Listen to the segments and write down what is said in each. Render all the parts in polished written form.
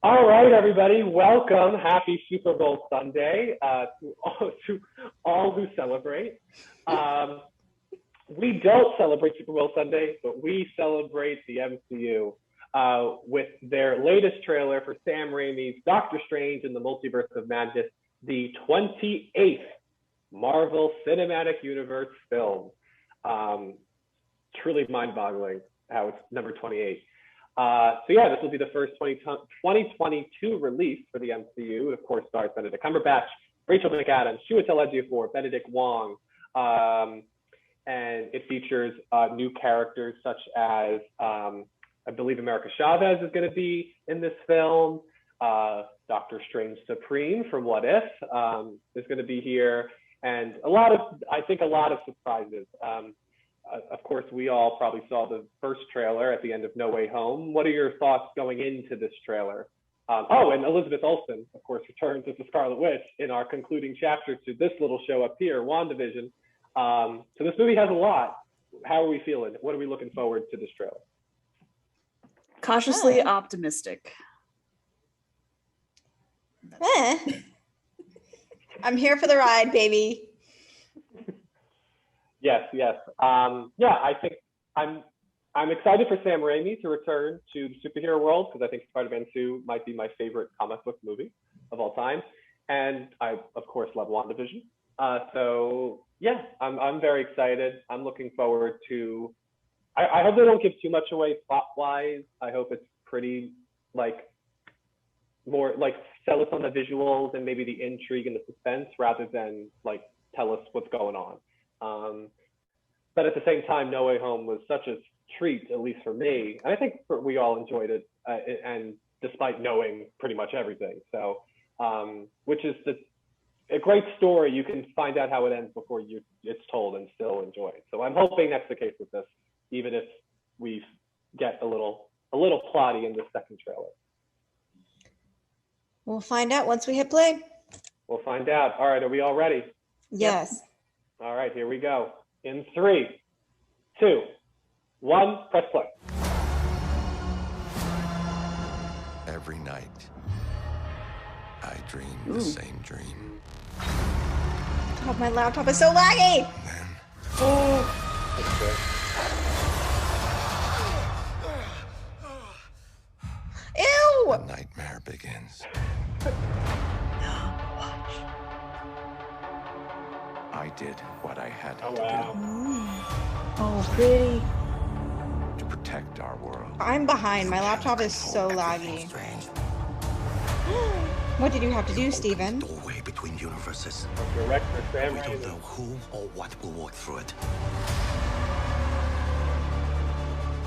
All right, everybody, welcome. Happy Super Bowl Sunday to all who celebrate. We don't celebrate Super Bowl Sunday, but we celebrate the MCU with their latest trailer for Sam Raimi's Doctor Strange in the Multiverse of Madness, the 28th Marvel Cinematic Universe film. Truly mind-boggling how it's number 28. This will be the first 2022 release for the MCU. It, of course, stars Benedict Cumberbatch, Rachel McAdams, Chiwetel Ejiofor, Benedict Wong, and it features new characters such as, I believe America Chavez is going to be in this film. Doctor Strange Supreme from What If is going to be here, and I think a lot of surprises. Of course, we all probably saw the first trailer at the end of No Way Home. What are your thoughts going into this trailer? And Elizabeth Olsen, of course, returns as the Scarlet Witch in our concluding chapter to this little show up here, WandaVision. So this movie has a lot. How are we feeling? What are we looking forward to this trailer? Cautiously optimistic. I'm here for the ride, baby. Yes. I think I'm excited for Sam Raimi to return to the superhero world because I think Spider-Man 2 might be my favorite comic book movie of all time, and I of course love WandaVision. I'm very excited. I'm looking forward to. I hope they don't give too much away plot-wise. I hope it's pretty more sell us on the visuals and maybe the intrigue and the suspense rather than tell us what's going on. But at the same time, No Way Home was such a treat, at least for me. And I think we all enjoyed it, and despite knowing pretty much everything. So, which is a great story. You can find out how it ends before it's told and still enjoy it. So I'm hoping that's the case with this, even if we get a little plotty in the second trailer. We'll find out once we hit play. We'll find out. All right, are we all ready? Yes. Yep. All right, here we go. In 3, 2, 1, press play. Every night, I dream the same dream. Oh, my laptop is so laggy. Then, Ew! the nightmare begins. I did what I had to do. Oh, pretty. To protect our world. I'm behind. My laptop is so laggy. What did you have to do, Steven? Doorway between universes. Director Sam We don't Raimi. know who or what will walk through it.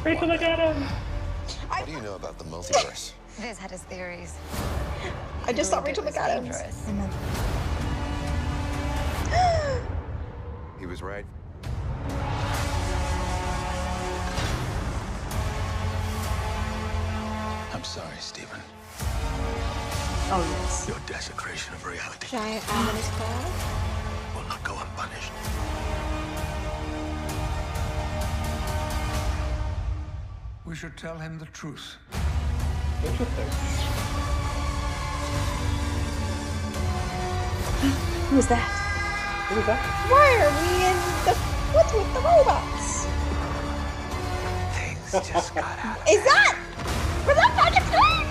Rachel McAdams. What do you know about the multiverse? Viz had his theories. I just saw Rachel McAdams. Dangerous. He was right. I'm sorry, Stephen. Oh, yes. Your desecration of reality Giant ominous cloud. will not go unpunished. We should tell him the truth. Interesting. Who is that? Who is that? Why are we in the woods with the robots? Things just got out of Is that? Was that Frankenstein?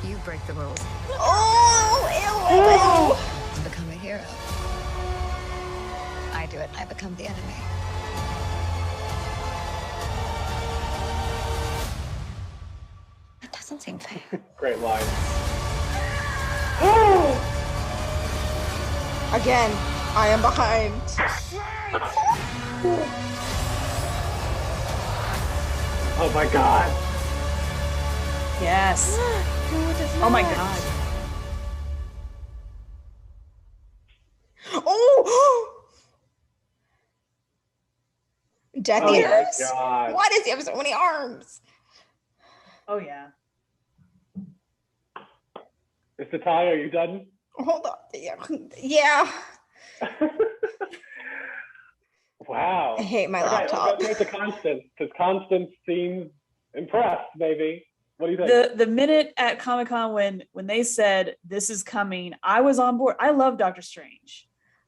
You break the rules Oh, ew. to become a hero. I do it, I become the enemy. That doesn't seem fair. Great line. Again, I am behind. Oh my God. Yes. Oh my God. Oh! Death Oh my Eaters? God. Why does he have so many arms? Oh yeah. Miss Natalia, are you done? Hold on. Yeah. Wow. I hate my Okay, laptop. let's go to Constance, because Constance seems impressed, baby. What do you think? The minute at Comic-Con when they said this is coming, I was on board. I love Doctor Strange.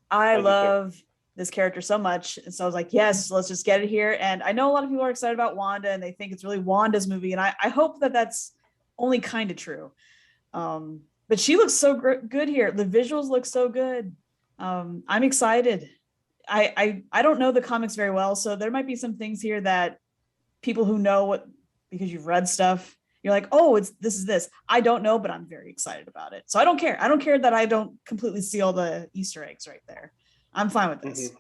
I love this character so much. And so I was like, yes, let's just get it here. And I know a lot of people are excited about Wanda and they think it's really Wanda's movie. And I hope that that's only kind of true. But she looks so good here. The visuals look so good. I'm excited. I don't know the comics very well, so there might be some things here that people who know what, because you've read stuff, you're like, oh, this is this. I don't know, but I'm very excited about it. So I don't care. I don't care that I don't completely see all the Easter eggs right there. I'm fine with this.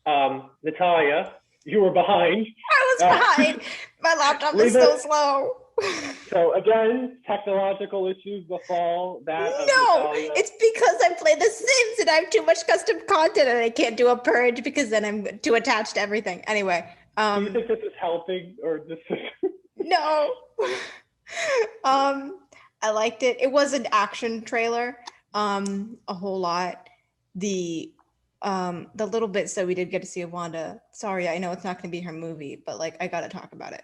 Natalia, you were behind. I was behind. My laptop is so slow. So again, technological issues befall that. No, it's because I play The Sims and I have too much custom content and I can't do a purge because then I'm too attached to everything. Anyway. Do you think this is helping or just? No. I liked it. It was an action trailer, a whole lot. The little bits that we did get to see of Wanda. Sorry, I know it's not going to be her movie, but like I got to talk about it.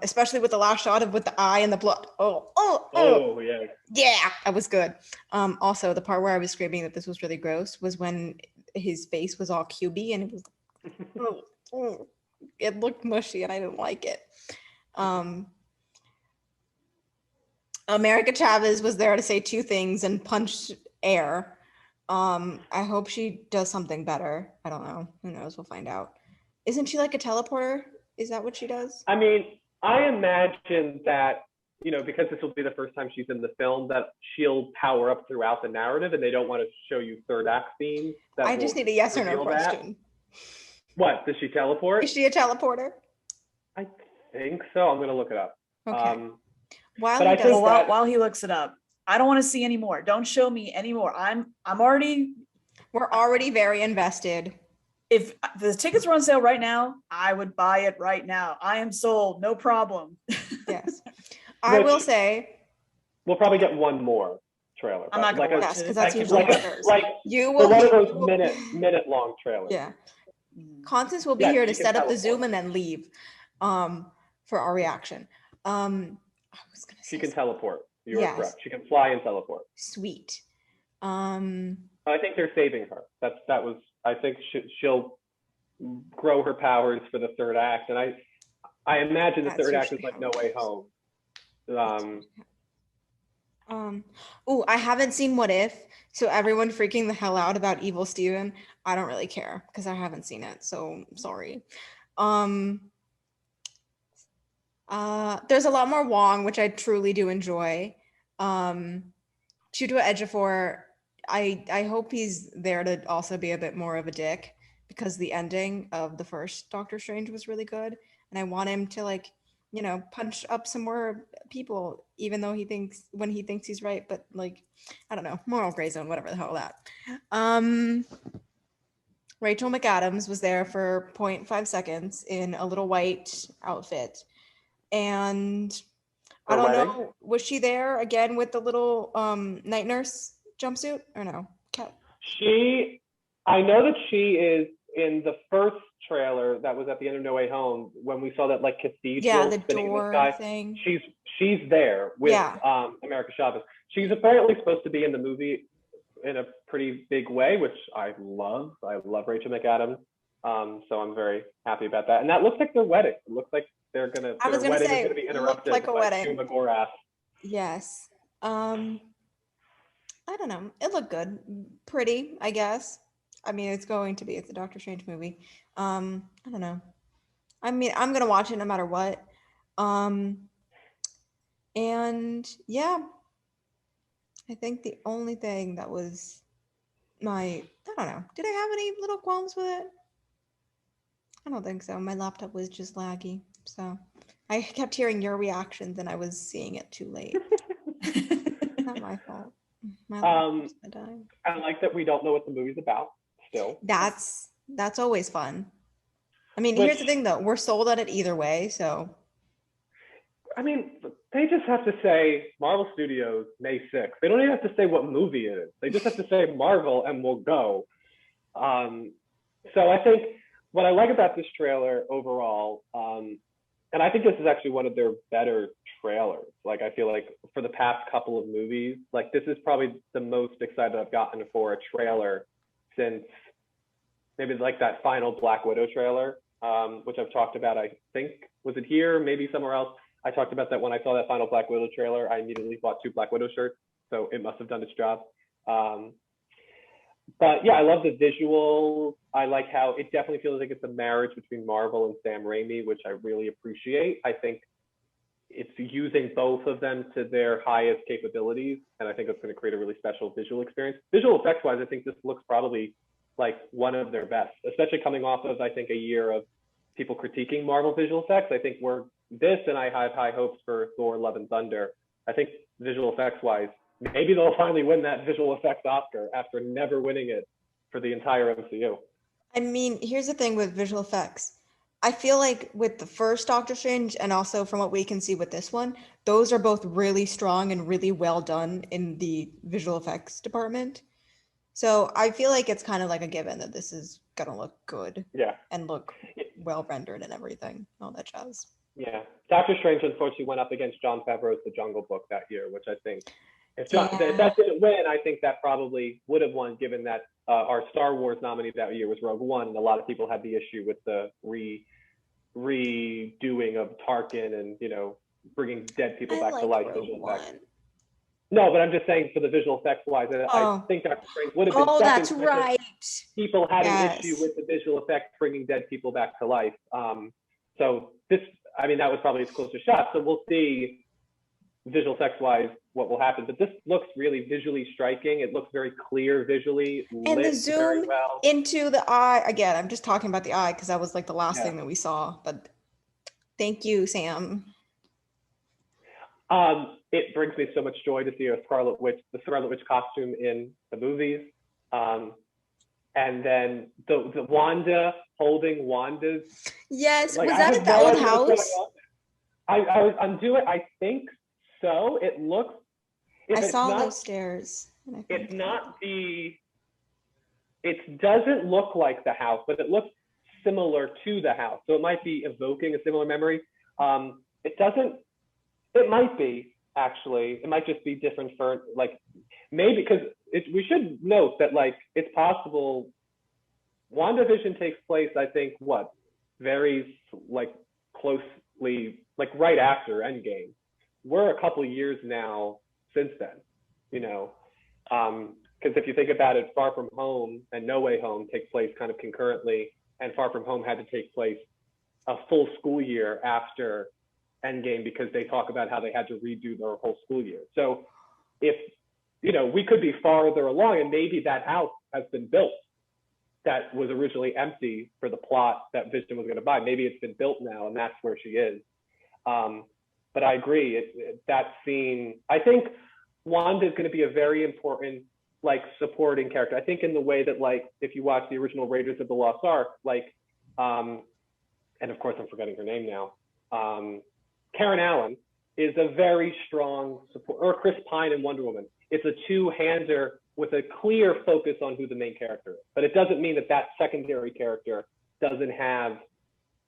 Especially with the last shot with the eye and the blood. Oh yeah. Yeah, that was good. Also, the part where I was screaming that this was really gross was when his face was all cubey and it was it looked mushy and I didn't like it. America Chavez was there to say two things and punch air. I hope she does something better. I don't know. Who knows? We'll find out. Isn't she like a teleporter? Is that what she does? I mean, I imagine that, because this will be the first time she's in the film, that she'll power up throughout the narrative and they don't want to show you third act scenes. I just need a yes or no question. What? Does she teleport? Is she a teleporter? I think so. I'm going to look it up. Okay. While he looks it up, I don't want to see any more. Don't show me any more. We're already very invested. If the tickets were on sale right now, I would buy it right now. I am sold, no problem. Yes. I will say we'll probably get one more trailer. I'm not going to watch it because that's usually how it goes. You will one of those minute long trailers. Yeah. Constance will be here to set up the Zoom and then leave for our reaction. I was gonna say she can teleport. You're correct. She can fly and teleport. Sweet. I think they're saving her. I think she'll grow her powers for the third act, and I imagine the third act is like No Way Home. I haven't seen What If, so everyone freaking the hell out about Evil Steven. I don't really care because I haven't seen it, so sorry. There's a lot more Wong, which I truly do enjoy. Chiwetel Ejiofor, I hope he's there to also be a bit more of a dick because the ending of the first Doctor Strange was really good, and I want him to punch up some more people, even though he thinks he's right, but I don't know, moral gray zone, whatever the hell that. Rachel McAdams was there for 0.5 seconds in a little white outfit. And I don't know, was she there again with the little night nurse jumpsuit or no? I know that she is in the first trailer that was at the end of No Way Home when we saw that cathedral the spinning door in the sky. Thing. She's there with America Chavez. She's apparently supposed to be in the movie in a pretty big way, which I love. I love Rachel McAdams. So I'm very happy about that. And that looks like their wedding. It looks like their wedding is gonna be interrupted like a wedding. Hugh McGrath. Yes. I don't know. It looked good. Pretty, I guess. I mean, it's a Doctor Strange movie. I don't know. I mean, I'm gonna watch it no matter what. And yeah, I think the only thing that was I don't know. Did I have any little qualms with it? I don't think so. My laptop was just laggy. So I kept hearing your reactions and I was seeing it too late. Not my fault. My laptop's gonna die. I like that we don't know what the movie's about still. That's always fun. I mean, here's the thing though. We're sold on it either way, so. I mean, they just have to say Marvel Studios May 6th. They don't even have to say what movie it is. They just have to say Marvel and we'll go. So I think what I like about this trailer overall And I think this is actually one of their better trailers. Like, I feel like for the past couple of movies, like this is probably the most excited I've gotten for a trailer since maybe like that final Black Widow trailer, which I've talked about. I think, was it here? Maybe somewhere else. I talked about that when I saw that final Black Widow trailer. I immediately bought 2 Black Widow shirts, so it must have done its job. But yeah, I love the visuals. I like how it definitely feels like it's a marriage between Marvel and Sam Raimi, which I really appreciate. I think it's using both of them to their highest capabilities, and I think it's going to create a really special visual experience. Visual effects wise, I think this looks probably like one of their best, especially coming off of, I think, a year of people critiquing Marvel visual effects. I think and I have high hopes for Thor: Love and Thunder. I think visual effects wise, maybe they'll finally win that visual effects Oscar after never winning it for the entire MCU. I mean, here's the thing with visual effects. I feel like with the first Doctor Strange and also from what we can see with this one, those are both really strong and really well done in the visual effects department. So I feel like it's kind of like a given that this is gonna look good. Yeah. And look well rendered and everything, all that jazz. Yeah. Doctor Strange unfortunately went up against Jon Favreau's The Jungle Book that year, which I think if that didn't win, I think that probably would have won, given that our Star Wars nominee that year was Rogue One, and a lot of people had the issue with the redoing of Tarkin and, you know, bringing dead people back to life. No, but I'm just saying for the visual effects wise, I think Doctor Strange would have been second. That's right. People had an issue with the visual effects bringing dead people back to life. So this, I mean, that was probably his closest shot. So we'll see visual effects wise what will happen. But this looks really visually striking. It looks very clear visually. And the zoom into the eye, again, I'm just talking about the eye because that was like the last thing that we saw. But thank you, Sam. It brings me so much joy to see the Scarlet Witch costume in the movies. And then the Wanda holding Wanda's. Yes, like, was that at the old house? I think so. It looks. I saw those stairs. It's not the. It doesn't look like the house, but it looks similar to the house. So it might be evoking a similar memory. It doesn't. It might be, actually. It might just be different for, like, maybe, because we should note that, like, it's possible WandaVision takes place, I think, very, like, closely, like, right after Endgame. We're a couple years now since then, you know, because if you think about it, Far From Home and No Way Home take place kind of concurrently, and Far From Home had to take place a full school year after Endgame because they talk about how they had to redo their whole school year. So if, you know, we could be farther along and maybe that house has been built that was originally empty for the plot that Vision was going to buy. Maybe it's been built now and that's where she is. But I agree, that scene, I think Wanda is going to be a very important, like, supporting character. I think in the way that, like, if you watch the original Raiders of the Lost Ark, like, and of course I'm forgetting her name now, Karen Allen is a very strong support, or Chris Pine in Wonder Woman. It's a two-hander with a clear focus on who the main character is. But it doesn't mean that that secondary character doesn't have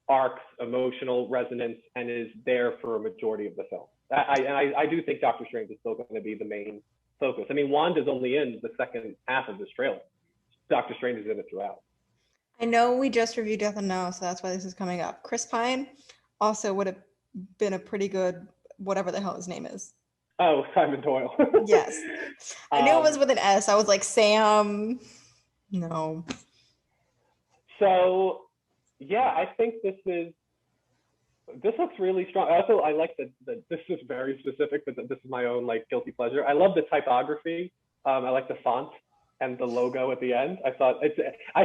arcs, emotional resonance, and is there for a majority of the film. I do think Doctor Strange is still going to be the main focus. I mean, Wanda's only in the second half of this trailer. Doctor Strange is in it throughout. I know we just reviewed Death and No, so that's why this is coming up. Chris Pine also would have been a pretty good, whatever the hell his name is. Oh, Simon Doyle. Yes. I knew it was with an S. I was like, Sam, no. So, yeah, I think this looks really strong. Also, I like this is very specific, but this is my own, like, guilty pleasure. I love the typography. I like the font and the logo at the end. I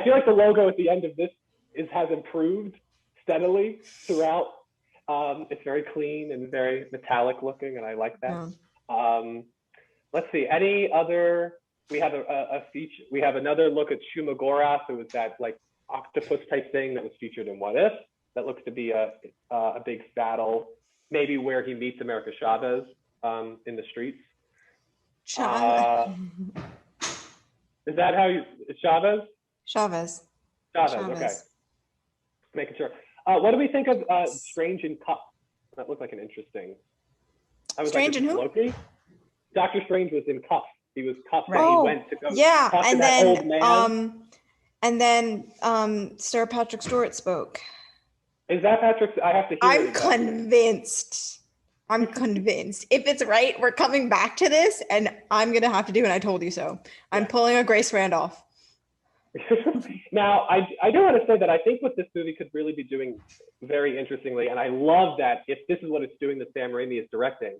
feel like the logo at the end of this has improved steadily throughout. It's very clean and very metallic looking, and I like that. Let's see, any other, we have a feature, we have another look at Shuma Gorath, who was that, like, octopus type thing that was featured in What If. That looks to be a big battle, maybe where he meets America Chavez in the streets. Is that how you, Chavez? Chavez. Okay. Making sure. What do we think of Strange in Cuffs? That looked like an interesting. I was Strange like, in who? Loki? Doctor Strange was in cuffs. He was cuffed and Oh, he went to go yeah, talk to and that old then man. Sir Patrick Stewart spoke. Is that Patrick? I have to hear I'm it again. convinced. I'm convinced. If it's right, we're coming back to this, and I'm gonna have to do it. I told you so. I'm pulling a Grace Randolph. Now, I do want to say that I think what this movie could really be doing very interestingly, and I love that if this is what it's doing that Sam Raimi is directing,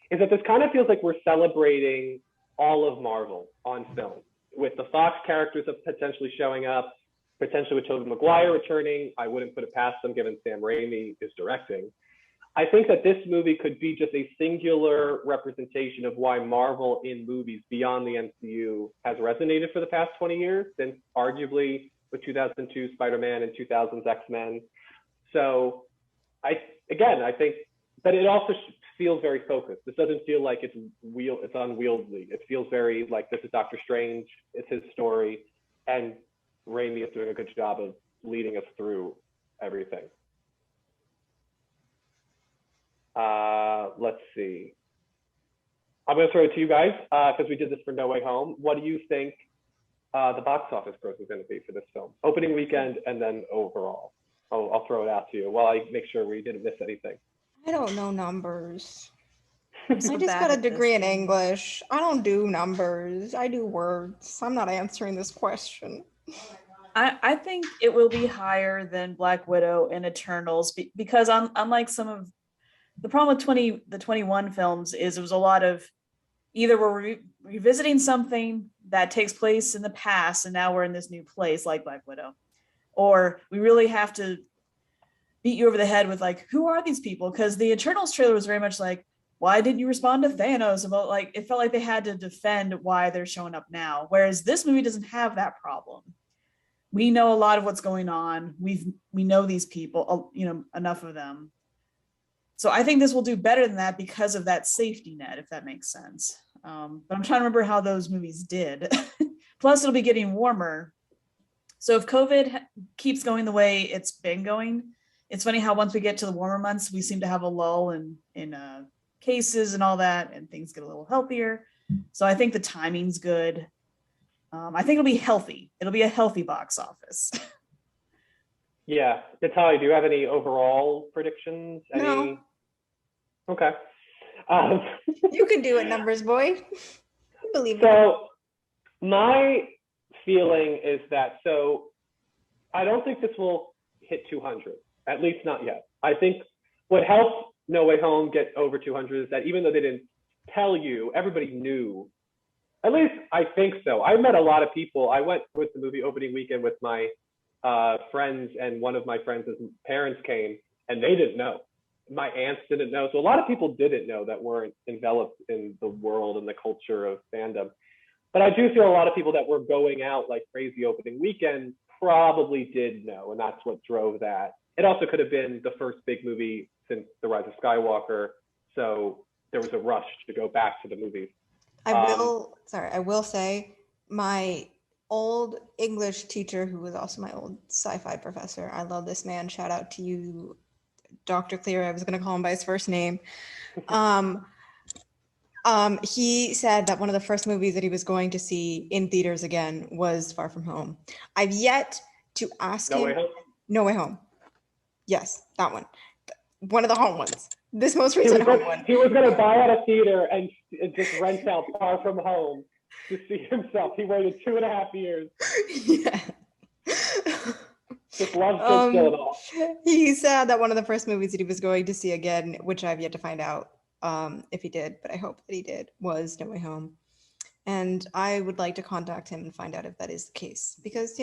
is that this kind of feels like we're celebrating all of Marvel on film, with the Fox characters potentially showing up, potentially with Tobey Maguire returning. I wouldn't put it past them given Sam Raimi is directing. I think that this movie could be just a singular representation of why Marvel in movies beyond the MCU has resonated for the past 20 years, since arguably with 2002 Spider-Man and 2000's X-Men. So I think, but it also feels very focused. This doesn't feel like it's unwieldy. It feels very like this is Doctor Strange, it's his story, and Raimi is doing a good job of leading us through everything. Let's see. I'm going to throw it to you guys because we did this for No Way Home. What do you think the box office gross is going to be for this film? Opening weekend and then overall. I'll throw it out to you while I make sure we didn't miss anything. I don't know numbers. I'm I so just bad got a at this. degree in English. I don't do numbers. I do words. I'm not answering this question. I think it will be higher than Black Widow and Eternals because unlike some of the problem with the 21 films is it was a lot of either we're revisiting something that takes place in the past and now we're in this new place like Black Widow, or we really have to beat you over the head with like, who are these people? Because the Eternals trailer was very much like, why didn't you respond to Thanos? About like, it felt like they had to defend why they're showing up now. Whereas this movie doesn't have that problem. We know a lot of what's going on. We know these people, enough of them. So I think this will do better than that because of that safety net, if that makes sense. But I'm trying to remember how those movies did. Plus, it'll be getting warmer. So if COVID keeps going the way it's been going, it's funny how once we get to the warmer months, we seem to have a lull in cases and all that, and things get a little healthier. So I think the timing's good. I think it'll be healthy. It'll be a healthy box office. Yeah. Natalia, do you have any overall predictions? No. Okay. You can do it, numbers boy. I believe it. So my feeling is that, I don't think this will hit 200, at least not yet. I think what helped No Way Home get over 200 is that even though they didn't tell you, everybody knew. At least I think so. I met a lot of people. I went with the movie opening weekend with my friends, and one of my friends' parents came and they didn't know. My aunts didn't know. So a lot of people didn't know that weren't enveloped in the world and the culture of fandom. But I do feel a lot of people that were going out like crazy opening weekend probably did know, and that's what drove that. It also could have been the first big movie since The Rise of Skywalker, so there was a rush to go back to the movies. I will say my old English teacher, who was also my old sci-fi professor, I love this man, shout out to you, Dr. Clear, I was going to call him by his first name. He said that one of the first movies that he was going to see in theaters again was Far From Home. I've yet to ask him. No Way Home? No Way Home. Yes, that one. One of the home ones. This most recent home one. He was going to buy at a theater and just rent out Far From Home to see himself. He waited 2.5 years. Yeah. Just loves to kill it all. He said that one of the first movies that he was going to see again, which I've yet to find out if he did, but I hope that he did, was No Way Home. And I would like to contact him and find out if that is the case, because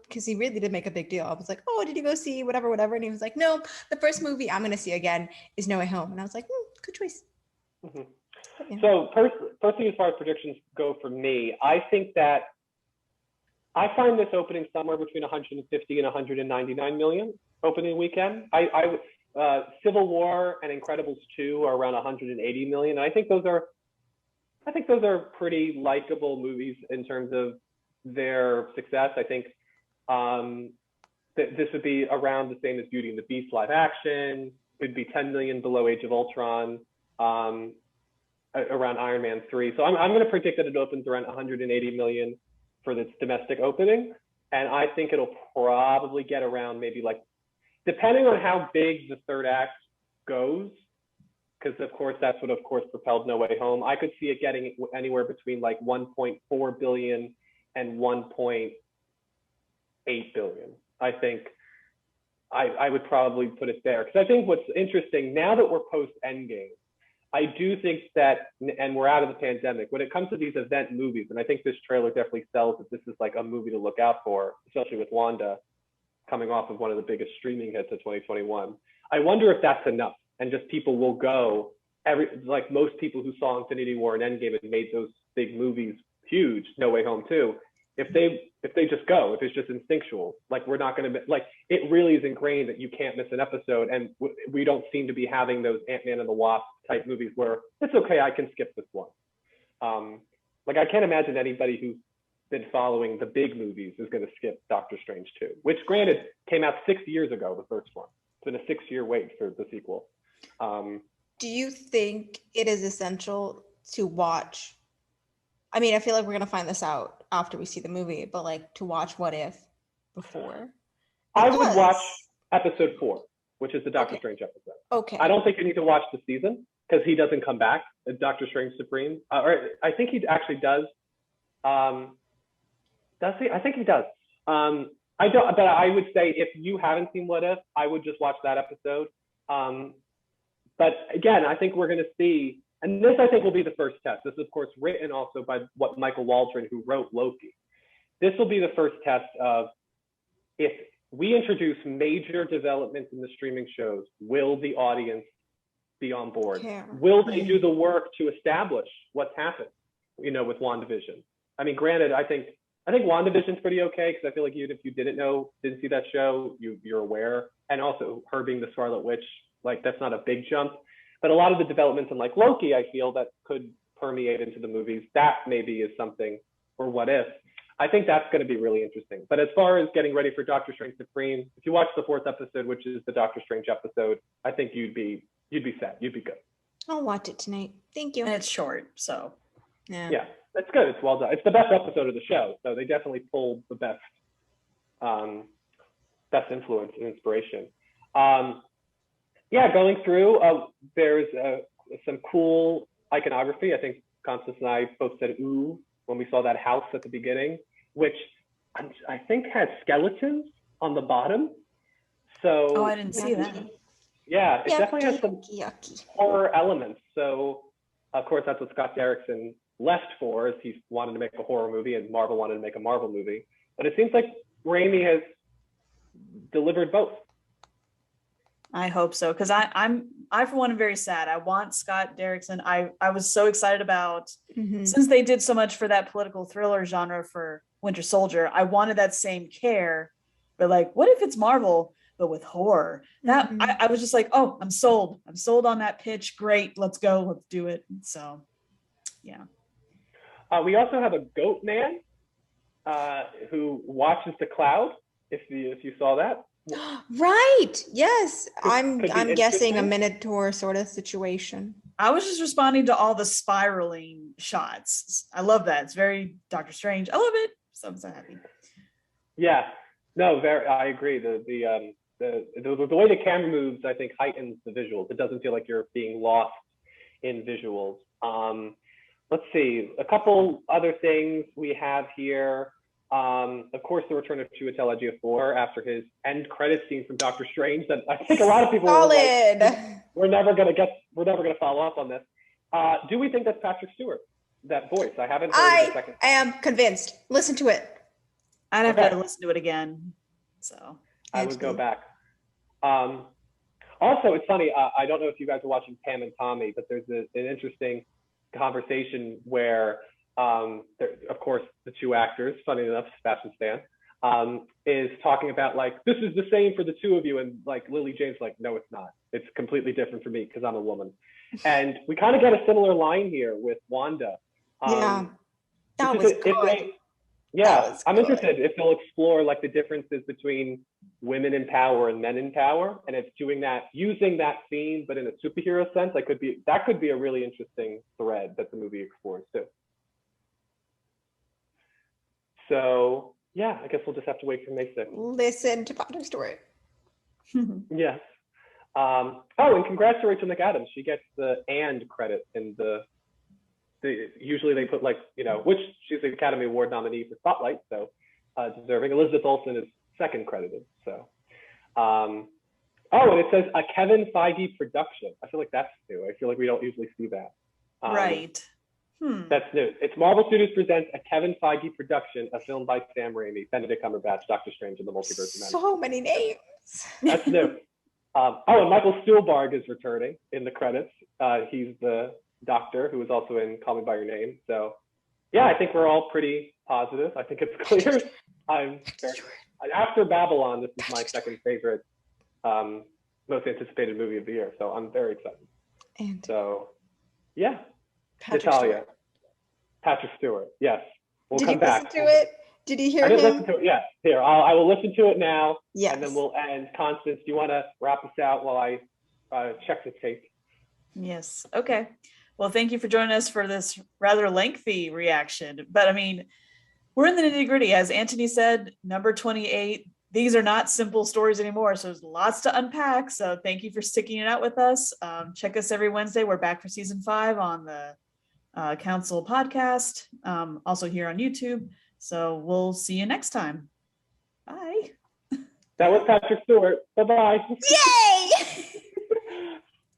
because he really did make a big deal. I was like, oh, did you go see whatever? And he was like, no, the first movie I'm going to see again is No Way Home. And I was like, good choice. Mm-hmm. Yeah. So personally, as far as predictions go for me, I think that I find this opening somewhere between 150 and 199 million opening weekend. Civil War and Incredibles 2 are around 180 million. And I think those are pretty likable movies in terms of their success. I think this would be around the same as Beauty and the Beast live action. It'd be 10 million below Age of Ultron, around Iron Man 3. So I'm going to predict that it opens around 180 million for its domestic opening. And I think it'll probably get around maybe like, depending on how big the third act goes, because of course that's what of course propelled No Way Home. I could see it getting anywhere between like 1.4 billion and 1.8 billion. I think I would probably put it there, because I think what's interesting now that we're post Endgame, I do think that, and we're out of the pandemic, when it comes to these event movies, and I think this trailer definitely sells that this is like a movie to look out for, especially with Wanda coming off of one of the biggest streaming hits of 2021. I wonder if that's enough, and just people will go, like most people who saw Infinity War and Endgame and made those big movies huge, No Way Home too, if they just go, if it's just instinctual, like we're not going to, like it really is ingrained that you can't miss an episode, and we don't seem to be having those Ant-Man and the Wasp type movies where it's okay, I can skip this one. Like I can't imagine anybody who's been following the big movies is going to skip Doctor Strange 2, which granted came out 6 years ago, the first one. It's been a 6-year wait for the sequel. Do you think it is essential to watch? I mean, I feel like we're going to find this out after we see the movie, but like to watch What If before? I would watch episode 4, which is the Doctor Strange episode. Okay. I don't think you need to watch the season because he doesn't come back. Doctor Strange Supreme, or I think he actually does. Does he? I think he does. I don't, but I would say if you haven't seen What If, I would just watch that episode. But again, I think we're going to see, and this I think will be the first test. This is of course written also by Michael Waldron, who wrote Loki. This will be the first test of if we introduce major developments in the streaming shows, will the audience be on board? Yeah. Will they do the work to establish what's happened, with WandaVision? I mean, granted, I think WandaVision's pretty okay, because I feel like even if you didn't see that show, you're aware. And also her being the Scarlet Witch, like that's not a big jump. But a lot of the developments in like Loki, I feel that could permeate into the movies. That maybe is something for What If. I think that's going to be really interesting. But as far as getting ready for Doctor Strange Supreme, if you watch the 4th episode, which is the Doctor Strange episode, I think you'd be set. You'd be good. I'll watch it tonight. Thank you. And it's short, so. Yeah, that's good. It's well done. It's the best episode of the show, so they definitely pulled the best influence and inspiration. Going through, there's some cool iconography. I think Constance and I both said ooh when we saw that house at the beginning, which I think had skeletons on the bottom. So I didn't see that. Yeah, it definitely has some yucky horror elements. So of course that's what Scott Derrickson left for, is he wanted to make a horror movie and Marvel wanted to make a Marvel movie. But it seems like Raimi has delivered both. I hope so, because I for one am very sad. I want Scott Derrickson. I was so excited about since they did so much for that political thriller genre for Winter Soldier. I wanted that same care, but like, what if it's Marvel but with horror? That I was just like, oh, I'm sold. I'm sold on that pitch. Great, let's go. Let's do it. So, yeah. We also have a goat man who watches the cloud. If you saw that. Right. Yes. I'm guessing a interesting. Minotaur sort of situation. I was just responding to all the spiraling shots. I love that. It's very Doctor Strange. I love it. So I'm so happy. Yeah. No, I agree. The way the camera moves, I think, heightens the visuals. It doesn't feel like you're being lost in visuals. Let's see. A couple other things we have here. Of course, the return of Chiwetel Ejiofor after his end credit scene from Doctor Strange. That I think a lot of people were like, we're never gonna follow up on this. Do we think that's Patrick Stewart? That voice? I haven't heard it a second. I am convinced. Listen to it. I'd have to listen to it again. So I would go back. Also, it's funny. I don't know if you guys are watching Pam and Tommy, but there's an interesting conversation where. Of course, the two actors, funny enough, Sebastian Stan, is talking about like, this is the same for the two of you. And like Lily James, like, no, it's not. It's completely different for me because I'm a woman. And we kind of get a similar line here with Wanda. That was good. Yeah, I'm interested if they'll explore like the differences between women in power and men in power, and it's doing that using that theme, but in a superhero sense. That could be a really interesting thread that the movie explores too. So yeah, I guess we'll just have to wait for May 6th. Listen to Patrick Stewart. Yes. Oh, and congrats to Rachel McAdams. She gets the "and" credit in usually they put like, which she's the Academy Award nominee for Spotlight, so deserving. Elizabeth Olsen is second credited. So, and it says a Kevin Feige production. I feel like that's new. I feel like we don't usually see that. Right. That's new. It's Marvel Studios presents a Kevin Feige production, a film by Sam Raimi, Benedict Cumberbatch, Doctor Strange in the Multiverse of Madness. So many names. That's new. And Michael Stuhlbarg is returning in the credits. He's the Doctor who was also in Call Me by Your Name. So yeah, I think we're all pretty positive. I think it's clear. After Babylon, this is my second favorite, most anticipated movie of the year. So I'm very excited. So yeah, Natalia, Patrick Stewart. Yes, we'll come back. Did you listen to it? Did you hear him? Listen to it. Yeah, here I will listen to it now. Yes. And then we'll end. Constance, do you want to wrap us out while I check the tape? Yes. Okay. Well, thank you for joining us for this rather lengthy reaction. But I mean, we're in the nitty gritty. As Antony said, number 28, these are not simple stories anymore. So there's lots to unpack. So thank you for sticking it out with us. Check us every Wednesday. We're back for season 5 on the Council podcast, also here on YouTube. So we'll see you next time. Bye. That was Patrick Stewart. Bye-bye. Yay!